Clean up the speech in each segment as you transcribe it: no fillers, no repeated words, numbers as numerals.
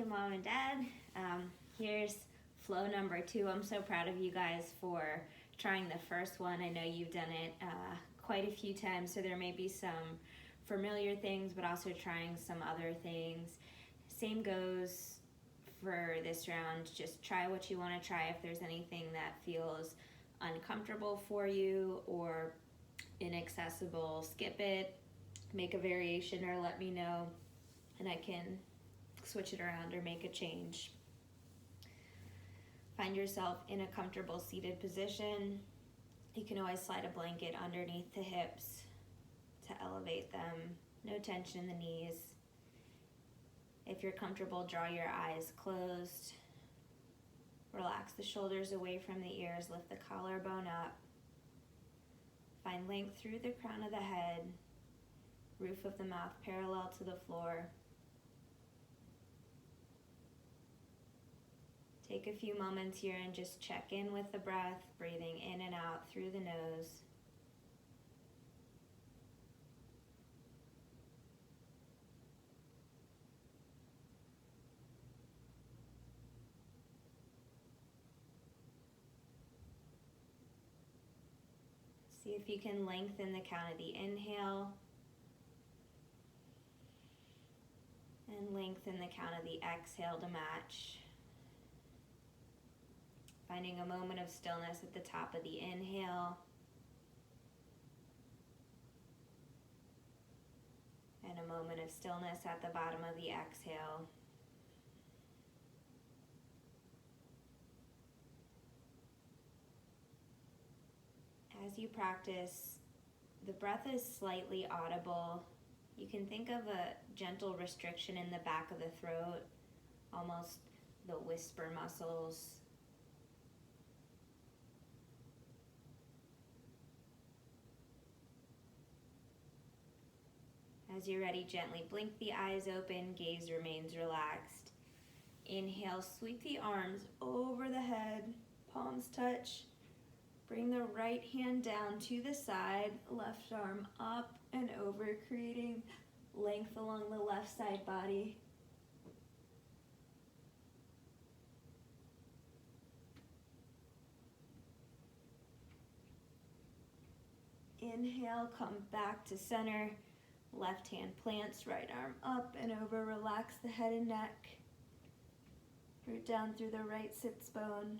Mom and Dad. Here's flow number 2. I'm so proud of you guys for trying the first one. I know you've done it quite a few times, so there may be some familiar things, but also trying some other things. Same goes for this round. Just try what you want to try. If there's anything that feels uncomfortable for you or inaccessible, skip it, make a variation, or let me know, and I can switch it around or make a change. Find yourself in a comfortable seated position. You can always slide a blanket underneath the hips to elevate them. No tension in the knees. If you're comfortable, draw your eyes closed. Relax the shoulders away from the ears. Lift the collarbone up. Find length through the crown of the head. Roof of the mouth parallel to the floor. Take a few moments here and just check in with the breath, breathing in and out through the nose. See if you can lengthen the count of the inhale and lengthen the count of the exhale to match. Finding a moment of stillness at the top of the inhale and a moment of stillness at the bottom of the exhale. As you practice, the breath is slightly audible. You can think of a gentle restriction in the back of the throat, almost the whisper muscles. As you're ready, gently blink the eyes open, gaze remains relaxed. Inhale, sweep the arms over the head, palms touch. Bring the right hand down to the side, left arm up and over, creating length along the left side body. Inhale, come back to center. Left hand plants, right arm up and over. Relax the head and neck. Root down through the right sits bone.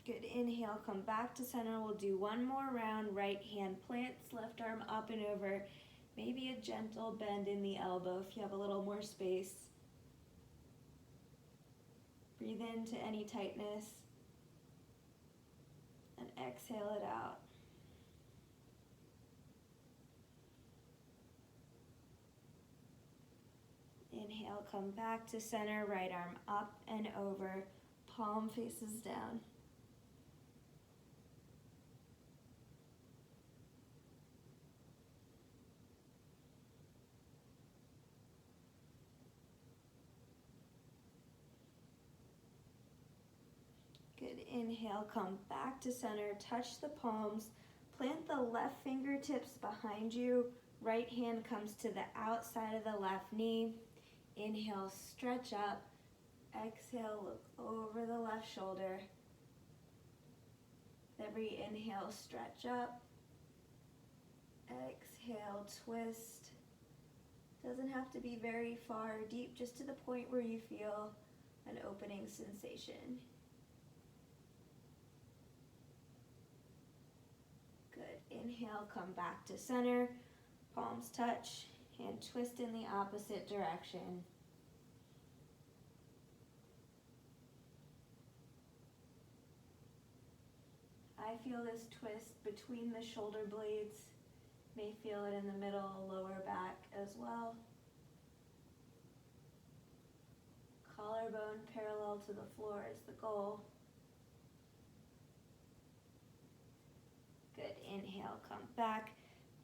Good, inhale, come back to center. We'll do one more round. Right hand plants, left arm up and over. Maybe a gentle bend in the elbow if you have a little more space. Breathe into any tightness and exhale it out. Inhale, come back to center, right arm up and over, palm faces down. Good, inhale, come back to center, touch the palms, plant the left fingertips behind you, right hand comes to the outside of the left knee. Inhale, stretch up, exhale, look over the left shoulder. Every inhale, stretch up, exhale, twist. Doesn't have to be very far or deep, just to the point where you feel an opening sensation. Inhale, come back to center, palms touch, and twist in the opposite direction. I feel this twist between the shoulder blades, may feel it in the middle, lower back as well. Collarbone parallel to the floor is the goal. Good, inhale, come back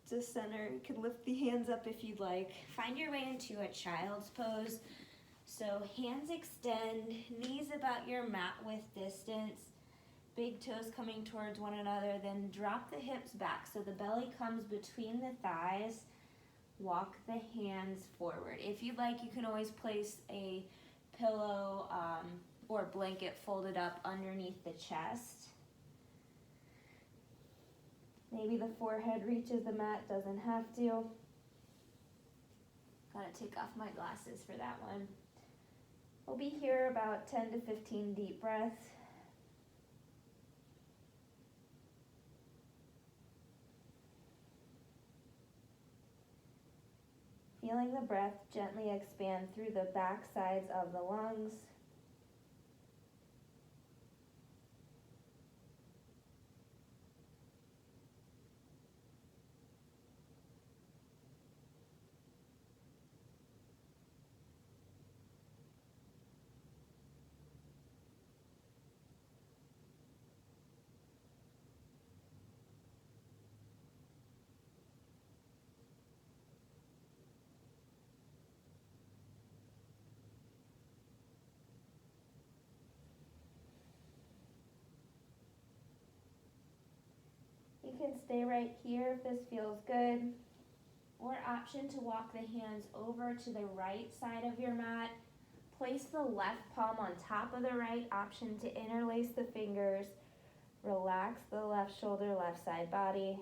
to center. You can lift the hands up if you'd like. Find your way into a child's pose. So hands extend, knees about your mat width distance. big toes coming towards one another, then drop the hips back so the belly comes between the thighs. Walk the hands forward. If you'd like, you can always place a pillow or blanket folded up underneath the chest. Maybe the forehead reaches the mat, doesn't have to. Gotta take off my glasses for that one. We'll be here about 10 to 15 deep breaths. Feeling the breath gently expand through the back sides of the lungs. You can stay right here if this feels good, or option to walk the hands over to the right side of your mat. Place the left palm on top of the right, option to interlace the fingers. Relax the left shoulder, left side body.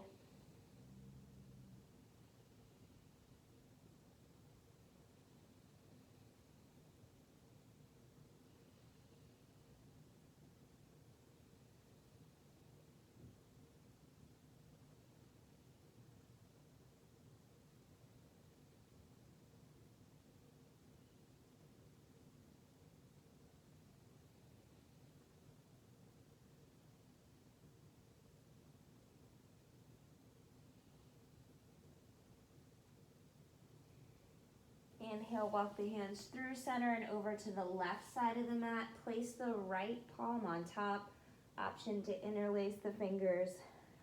Inhale, walk the hands through center and over to the left side of the mat. Place the right palm on top. Option to interlace the fingers.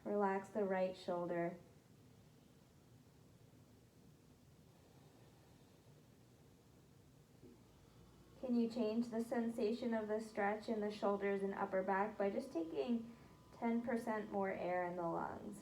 Relax the right shoulder. Can you change the sensation of the stretch in the shoulders and upper back by just taking 10% more air in the lungs?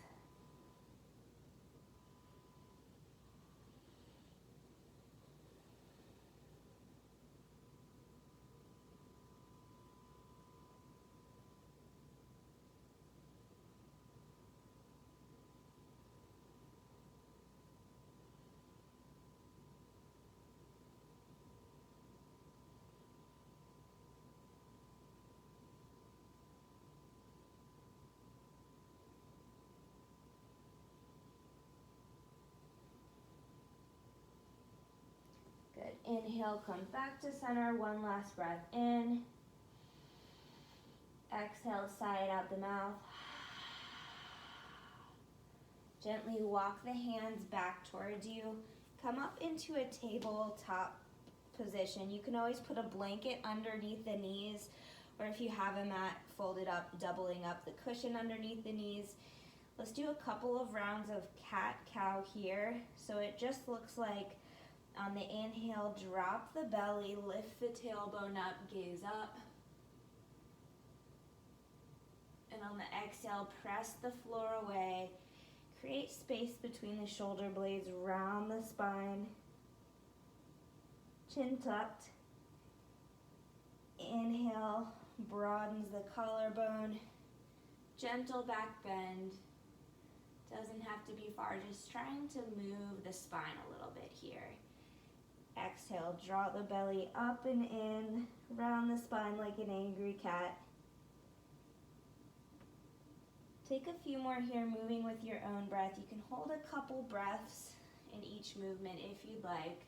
Good. Inhale, come back to center. One last breath in. Exhale, sigh it out the mouth. Gently walk the hands back towards you. Come up into a tabletop position. You can always put a blanket underneath the knees, or if you have a mat, fold it up, doubling up the cushion underneath the knees. Let's do a couple of rounds of cat-cow here. So it just looks like on the inhale, drop the belly, lift the tailbone up, gaze up. And on the exhale, press the floor away. Create space between the shoulder blades, round the spine. Chin tucked. Inhale, broadens the collarbone. Gentle back bend. Doesn't have to be far, just trying to move the spine a little bit here. Exhale, draw the belly up and in, round the spine like an angry cat. Take a few more here, moving with your own breath. You can hold a couple breaths in each movement if you'd like.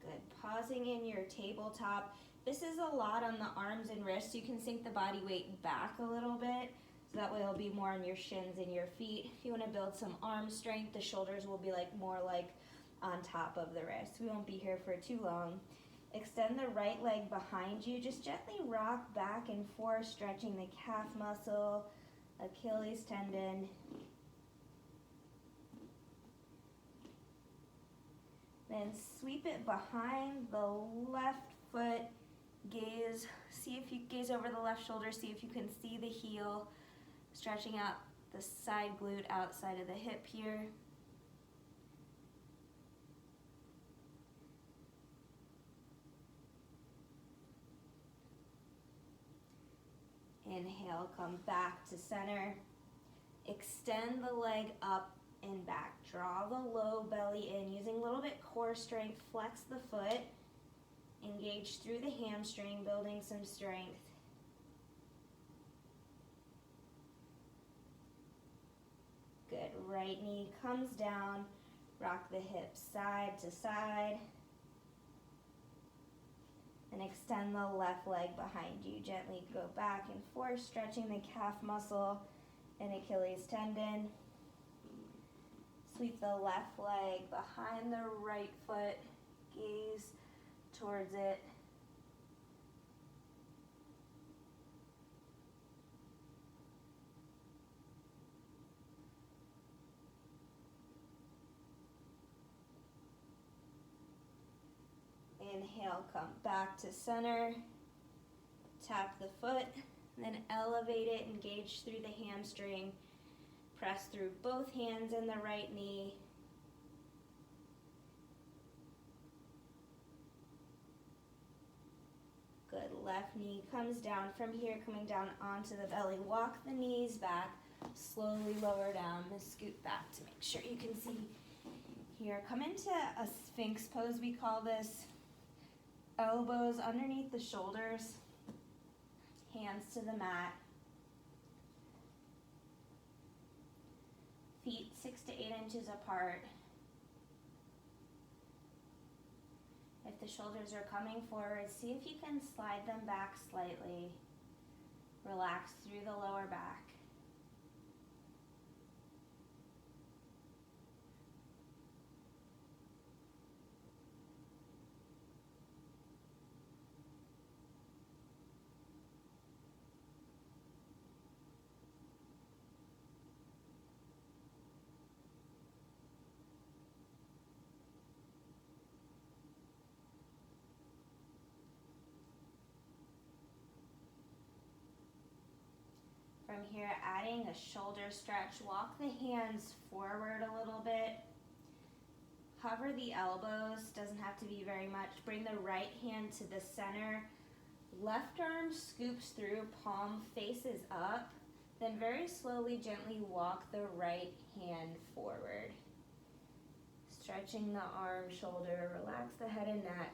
Good. Pausing in your tabletop. This is a lot on the arms and wrists. You can sink the body weight back a little bit, so that way it'll be more on your shins and your feet. If you want to build some arm strength, the shoulders will be more like on top of the wrist. We won't be here for too long. Extend the right leg behind you. Just gently rock back and forth, stretching the calf muscle, Achilles tendon. Then sweep it behind the left foot. Gaze, see if you gaze over the left shoulder, see if you can see the heel, stretching out the side glute outside of the hip here. Inhale, come back to center. Extend the leg up and back. Draw the low belly in, using a little bit core strength. Flex the foot. Engage through the hamstring, building some strength. Good. Right knee comes down. Rock the hips side to side. And extend the left leg behind you. Gently go back and forth, stretching the calf muscle and Achilles tendon. Sweep the left leg behind the right foot. Gaze towards it. Inhale, come back to center. Tap the foot, then elevate it, engage through the hamstring. Press through both hands in the right knee. Good. Left knee comes down from here, coming down onto the belly. Walk the knees back. Slowly lower down. Then scoot back to make sure you can see here. Come into a Sphinx pose, we call this. Elbows underneath the shoulders. Hands to the mat. Feet 6 to 8 inches apart. If the shoulders are coming forward, see if you can slide them back slightly. Relax through the lower back. From here, adding a shoulder stretch. Walk the hands forward a little bit. Hover the elbows, doesn't have to be very much. Bring the right hand to the center. Left arm scoops through, palm faces up. Then very slowly, gently walk the right hand forward. Stretching the arm, shoulder, relax the head and neck.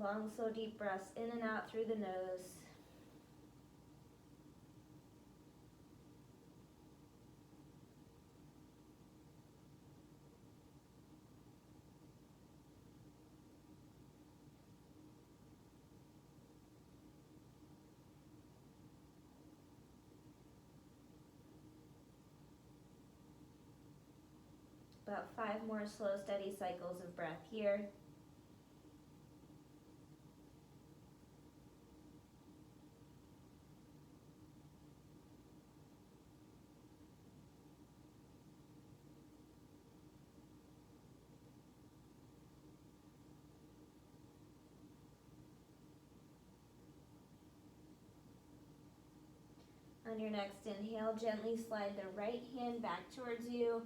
Long, slow, deep breaths in and out through the nose. About 5 more slow, steady cycles of breath here. On your next inhale, gently slide the right hand back towards you.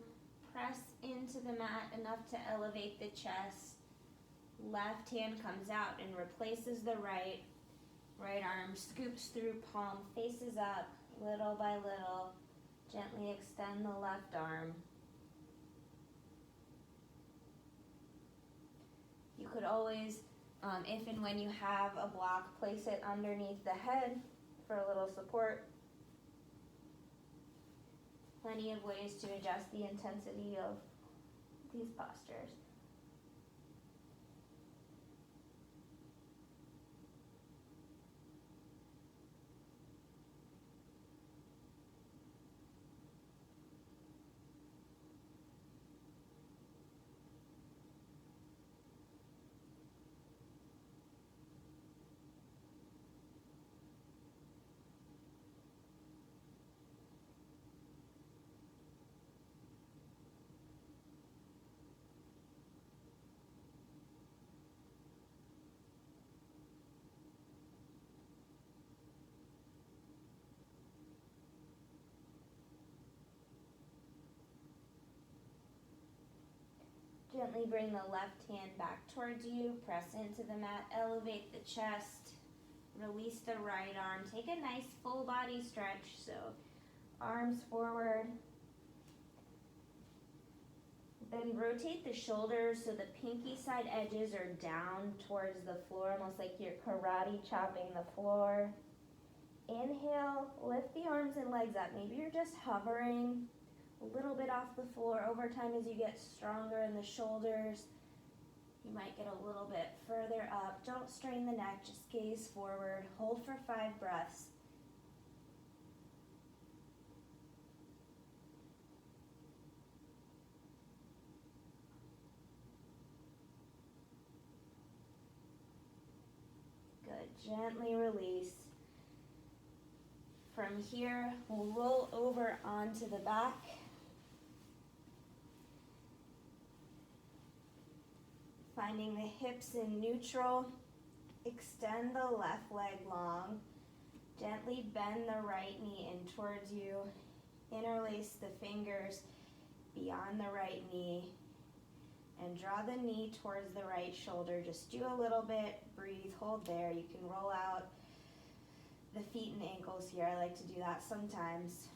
Press into the mat enough to elevate the chest. Left hand comes out and replaces the right. Right arm scoops through, palm faces up, little by little. Gently extend the left arm. could always, if and when you have a block, place it underneath the head for a little support. Plenty of ways to adjust the intensity of these postures. Gently bring the left hand back towards you, press into the mat, elevate the chest, release the right arm. Take a nice full body stretch, so arms forward. Then rotate the shoulders so the pinky side edges are down towards the floor, almost like you're karate chopping the floor. Inhale, lift the arms and legs up. Maybe you're just hovering a little bit off the floor. Over time, as you get stronger in the shoulders, you might get a little bit further up. Don't strain the neck, just gaze forward. Hold for 5 breaths. Good, gently release. From here, we'll roll over onto the back. Finding the hips in neutral, extend the left leg long. Gently bend the right knee in towards you. Interlace the fingers beyond the right knee. And draw the knee towards the right shoulder. Just do a little bit, breathe, hold there. You can roll out the feet and ankles here. I like to do that sometimes.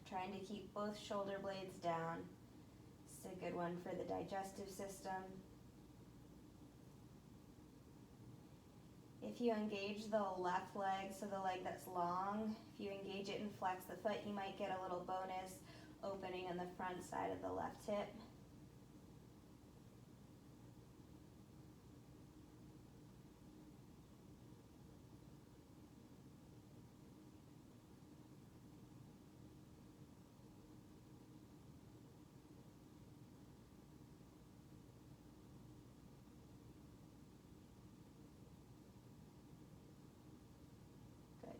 Trying to keep both shoulder blades down. It's a good one for the digestive system. If you engage the left leg, so the leg that's long, if you engage it and flex the foot, you might get a little bonus opening on the front side of the left hip.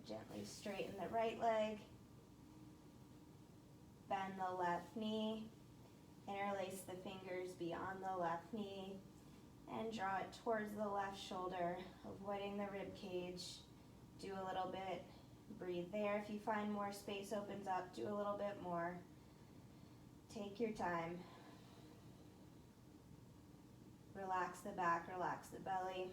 Gently straighten the right leg, bend the left knee, interlace the fingers beyond the left knee, and draw it towards the left shoulder, avoiding the rib cage. Do a little bit, breathe there. If you find more space opens up, do a little bit more. Take your time. Relax the back, relax the belly.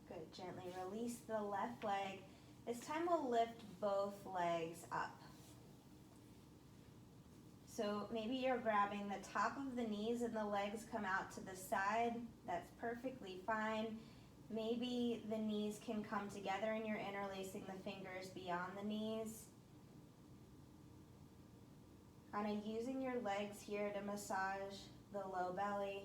Good, gently release the left leg. This time we'll lift both legs up. So maybe you're grabbing the top of the knees and the legs come out to the side. That's perfectly fine. Maybe the knees can come together and you're interlacing the fingers beyond the knees. Kind of using your legs here to massage the low belly.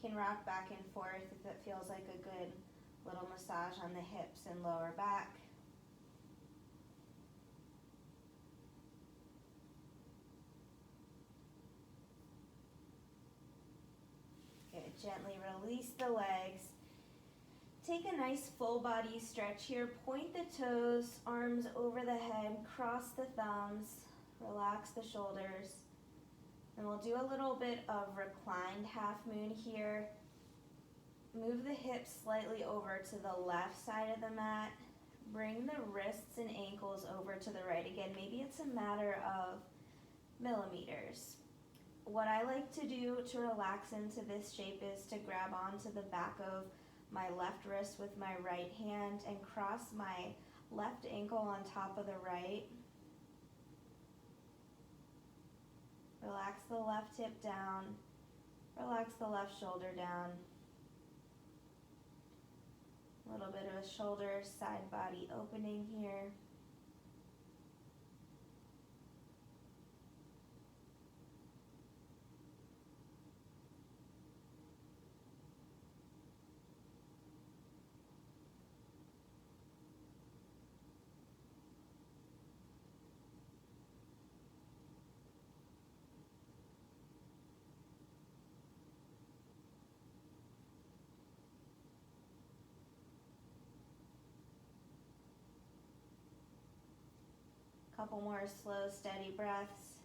Can rock back and forth if it feels like a good little massage on the hips and lower back. Gently release the legs. Take a nice full body stretch here. Point the toes, arms over the head, cross the thumbs, relax the shoulders. And we'll do a little bit of reclined half moon here. Move the hips slightly over to the left side of the mat. Bring the wrists and ankles over to the right. Again, maybe it's a matter of millimeters. What I like to do to relax into this shape is to grab onto the back of my left wrist with my right hand and cross my left ankle on top of the right. Relax the left hip down. Relax the left shoulder down. A little bit of a shoulder side body opening here. Couple more slow, steady breaths.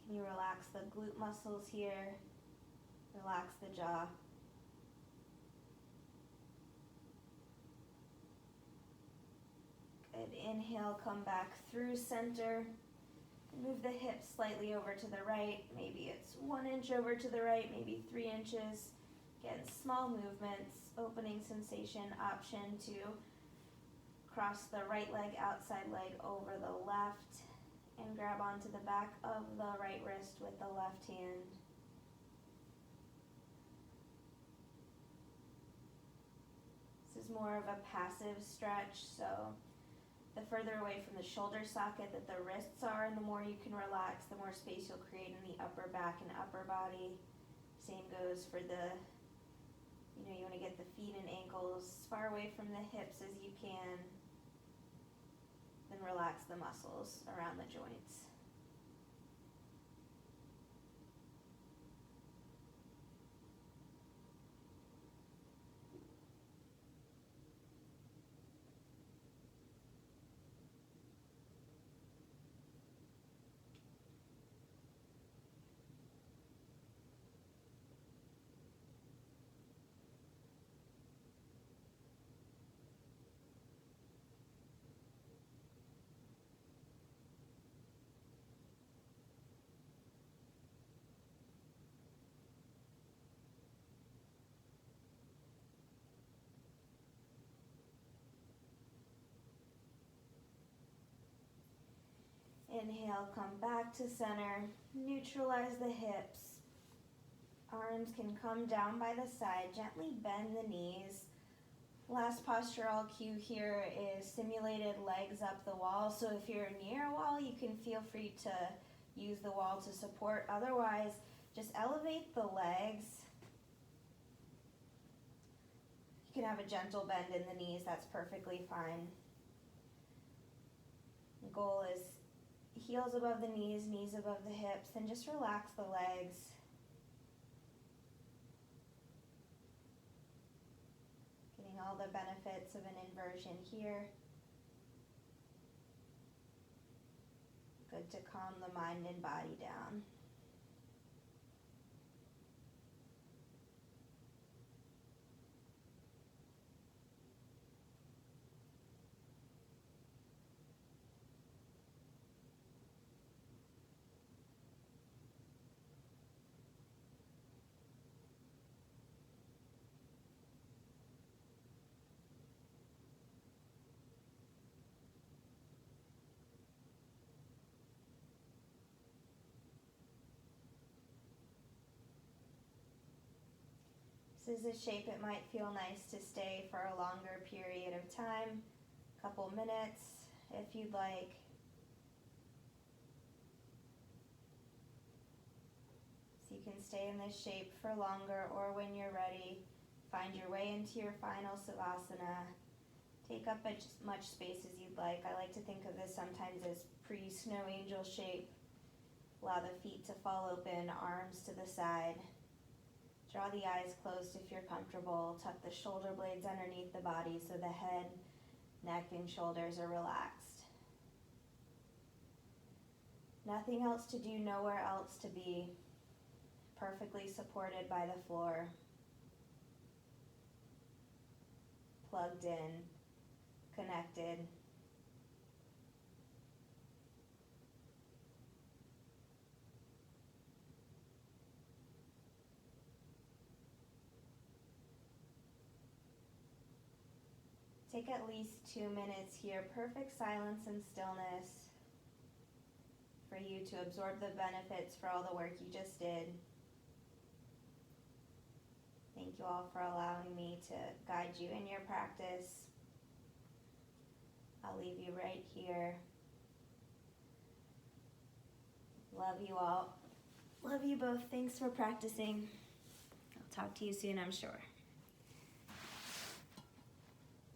Can you relax the glute muscles here? Relax the jaw. Good. Inhale, come back through center. Move the hips slightly over to the right. Maybe it's 1 inch over to the right, maybe 3 inches. Again, small movements. Opening sensation, option to cross the right leg, outside leg over the left, and grab onto the back of the right wrist with the left hand. This is more of a passive stretch, so the further away from the shoulder socket that the wrists are, and the more you can relax, the more space you'll create in the upper back and upper body. Same goes for the you want to get the feet and ankles as far away from the hips as you can. Then relax the muscles around the joints. Inhale, come back to center. Neutralize the hips. Arms can come down by the side. Gently bend the knees. Last postural cue here is simulated legs up the wall. So if you're near a wall, you can feel free to use the wall to support. Otherwise, just elevate the legs. You can have a gentle bend in the knees. That's perfectly fine. The goal is heels above the knees, knees above the hips, and just relax the legs. Getting all the benefits of an inversion here. Good to calm the mind and body down. This is a shape it might feel nice to stay for a longer period of time, a couple minutes if you'd like. So you can stay in this shape for longer, or when you're ready, find your way into your final Savasana. Take up as much space as you'd like. I like to think of this sometimes as pre-snow angel shape. Allow the feet to fall open, arms to the side. Draw the eyes closed if you're comfortable. Tuck the shoulder blades underneath the body so the head, neck, and shoulders are relaxed. Nothing else to do, nowhere else to be. Perfectly supported by the floor. Plugged in, connected. Take at least 2 minutes here, perfect silence and stillness for you to absorb the benefits for all the work you just did. Thank you all for allowing me to guide you in your practice. I'll leave you right here. Love you all. Love you both. Thanks for practicing. I'll talk to you soon, I'm sure.